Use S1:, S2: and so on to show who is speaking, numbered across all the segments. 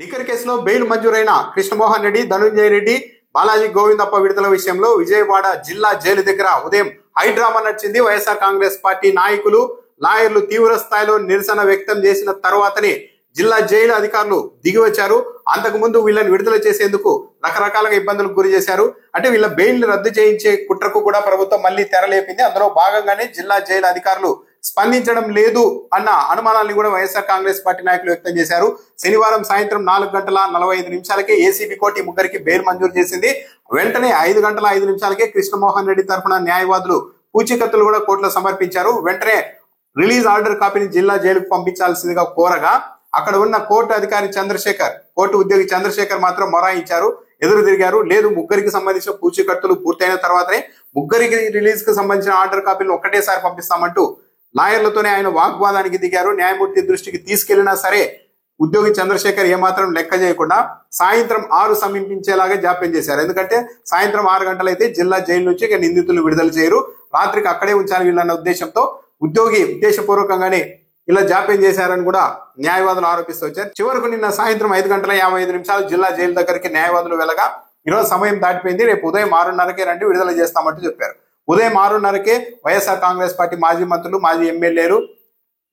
S1: Liquor కేసులో bail మంజూరైన కృష్ణమోహన్ రెడ్డి, ధనుంజయ రెడ్డి, బాలాజీ గోవిందప్ప విడుదల విషయంలో విజయవాడ జిల్లా జైలు దగ్గర ఉదయం హైడ్రామా నడిచింది. వైఎస్ఆర్ కాంగ్రెస్ పార్టీ నాయకులు, లాయర్లు తీవ్ర స్థాయిలో నిరసన వ్యక్తం చేసిన తర్వాతనే జిల్లా జైలు అధికారులు దిగి వచ్చారు. అంతకుముందు వీళ్ళని విడుదల చేసేందుకు రకరకాలుగా ఇబ్బందులకు గురి చేశారు. అంటే వీళ్ళ బెయిల్ రద్దు చేయించే కుట్రకు కూడా ప్రభుత్వం మళ్ళీ తెరలేపింది. అందులో భాగంగానే జిల్లా జైలు అధికారులు స్పందించడం లేదు అన్న అనుమానాన్ని కూడా వైఎస్ఆర్ కాంగ్రెస్ పార్టీ నాయకులు వ్యక్తం చేశారు. శనివారం సాయంత్రం 4:45 ఏసీబీ కోర్టు ముగ్గురికి బెయిల్ మంజూరు చేసింది. వెంటనే 5:05 కృష్ణమోహన్ రెడ్డి తరఫున న్యాయవాదులు పూచీకత్తులు కూడా కోర్టులో సమర్పించారు. వెంటనే రిలీజ్ ఆర్డర్ కాపీని జిల్లా జైలుకు పంపించాల్సిందిగా కోరగా అక్కడ ఉన్న కోర్టు అధికారి చంద్రశేఖర్, కోర్టు ఉద్యోగి చంద్రశేఖర్ మాత్రం మొరాయించారు, ఎదురు తిరిగారు. లేదు, ముగ్గురికి సంబంధించిన పూచీకత్తులు పూర్తయిన తర్వాతనే ముగ్గురికి రిలీజ్ కు సంబంధించిన ఆర్డర్ కాపీలను ఒక్కటేసారి పంపిస్తామంటూ లాయర్లతోనే ఆయన వాగ్వాదానికి దిగారు. న్యాయమూర్తి దృష్టికి తీసుకెళ్లినా సరే ఉద్యోగి చంద్రశేఖర్ ఏమాత్రం లెక్క చేయకుండా సాయంత్రం 6 సమీపించేలాగా జాప్యం చేశారు. ఎందుకంటే సాయంత్రం 6 గంటలైతే జిల్లా జైలు నుంచి ఇక నిందితులు విడుదల చేయరు, రాత్రికి అక్కడే ఉంచాలి వీళ్ళన్న ఉద్దేశంతో ఉద్యోగి ఉద్దేశపూర్వకంగానే ఇలా జాప్యం చేశారని కూడా న్యాయవాదులు ఆరోపిస్తూ వచ్చారు. చివరకు నిన్న సాయంత్రం 5:55 జిల్లా జైలు దగ్గరికి న్యాయవాదులు వెళ్ళగా ఈరోజు సమయం దాటిపోయింది, రేపు ఉదయం 6:30కే రండి, విడుదల చేస్తామంటూ చెప్పారు. ఉదయం 6:30కే వైఎస్ఆర్ కాంగ్రెస్ పార్టీ మాజీ మంత్రులు, మాజీ ఎమ్మెల్యేలు,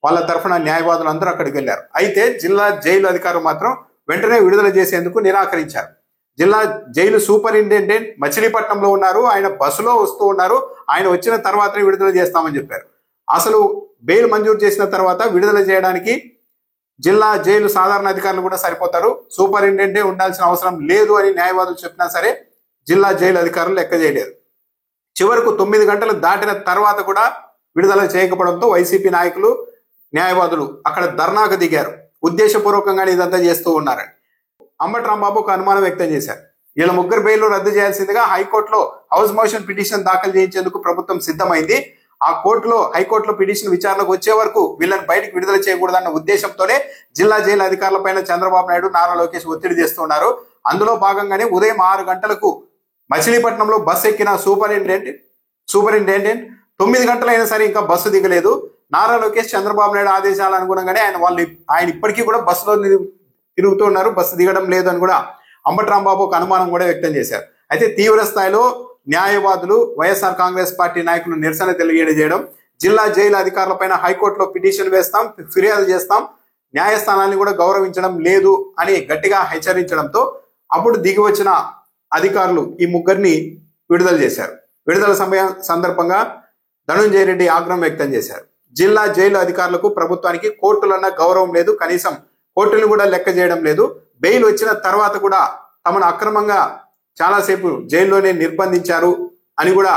S1: వాళ్ళ తరఫున న్యాయవాదులు అందరూ అక్కడికి వెళ్లారు. అయితే జిల్లా జైలు అధికారులు మాత్రం వెంటనే విడుదల చేసేందుకు నిరాకరించారు. జిల్లా జైలు సూపరింటెండెంట్ మచిలీపట్నంలో ఉన్నారు, ఆయన బస్సులో వస్తూ ఉన్నారు, ఆయన వచ్చిన తర్వాతనే విడుదల చేస్తామని చెప్పారు. అసలు బెయిల్ మంజూరు చేసిన తర్వాత విడుదల చేయడానికి జిల్లా జైలు సాధారణ అధికారులు కూడా సరిపోతారు, సూపరింటెండెంటే ఉండాల్సిన అవసరం లేదు అని న్యాయవాదులు చెప్పినా సరే జిల్లా జైలు అధికారులు లెక్క చేయలేదు. చివరకు 9 గంటలు దాటిన తర్వాత కూడా విడుదల చేయకపోవడంతో వైసీపీ నాయకులు, న్యాయవాదులు అక్కడ ధర్నాకు దిగారు. ఉద్దేశపూర్వకంగానే ఇదంతా చేస్తూ ఉన్నారని అంబటి రాంబాబు ఒక అనుమానం వ్యక్తం చేశారు. వీళ్ళ ముగ్గురు బెయిల్ రద్దు చేయాల్సిందిగా హైకోర్టులో హౌస్ మోషన్ పిటిషన్ దాఖలు చేయించేందుకు ప్రభుత్వం సిద్ధమైంది. ఆ హైకోర్టులో పిటిషన్ విచారణకు వచ్చే వరకు వీళ్ళని బయటకు విడుదల చేయకూడదన్న ఉద్దేశంతోనే జిల్లా జైలు అధికారులపైన చంద్రబాబు నాయుడు, నారా లోకేష్ ఒత్తిడి చేస్తున్నారు. అందులో భాగంగానే ఉదయం 6 గంటలకు మచిలీపట్నంలో బస్సు ఎక్కిన సూపరింటెండెంట్ 9 గంటలైనా సరే ఇంకా బస్సు దిగలేదు. నారా లోకేష్, చంద్రబాబు నాయుడు ఆదేశాల అనుగుణంగానే ఆయన ఇప్పటికీ కూడా బస్సులో తిరుగుతున్నారు, బస్సు దిగడం లేదు అని కూడా అంబటి రాంబాబు ఒక అనుమానం కూడా వ్యక్తం చేశారు. అయితే తీవ్ర స్థాయిలో న్యాయవాదులు, వైఎస్ఆర్ కాంగ్రెస్ పార్టీ నాయకులు నిరసన తెలియజేయడం, జిల్లా జైలు అధికారులపైన హైకోర్టులో పిటిషన్ వేస్తాం, ఫిర్యాదు చేస్తాం, న్యాయస్థానాన్ని కూడా గౌరవించడం లేదు అని గట్టిగా హెచ్చరించడంతో అప్పుడు దిగి వచ్చిన అధికారులు ఈ ముగ్గురిని విడుదల చేశారు. విడుదల సందర్భంగా ధనుంజయ రెడ్డి ఆగ్రహం వ్యక్తం చేశారు. జిల్లా జైలు అధికారులకు, ప్రభుత్వానికి కోర్టులన్న గౌరవం లేదు, కనీసం కోర్టులను కూడా లెక్క చేయడం లేదు. బెయిల్ వచ్చిన తర్వాత కూడా తమను అక్రమంగా చాలాసేపు జైల్లోనే నిర్బంధించారు అని కూడా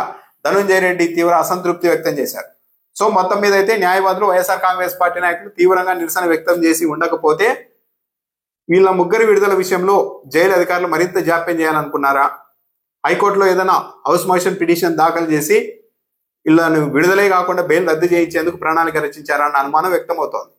S1: ధనుంజయ రెడ్డి తీవ్ర అసంతృప్తి వ్యక్తం చేశారు. సో మొత్తం మీద అయితే న్యాయవాదులు, వైఎస్ఆర్ కాంగ్రెస్ పార్టీ నాయకులు తీవ్రంగా నిరసన వ్యక్తం చేసి ఉండకపోతే వీళ్ళ ముగ్గురి విడుదల విషయంలో జైలు అధికారులు మరింత జాప్యం చేయాలనుకున్నారా, హైకోర్టులో ఏదైనా హౌస్ మోషన్ పిటిషన్ దాఖలు చేసి వీళ్ళను విడుదలే కాకుండా బెయిల్ రద్దు చేయించేందుకు ప్రణాళిక రచించారా అన్న అనుమానం వ్యక్తమవుతోంది.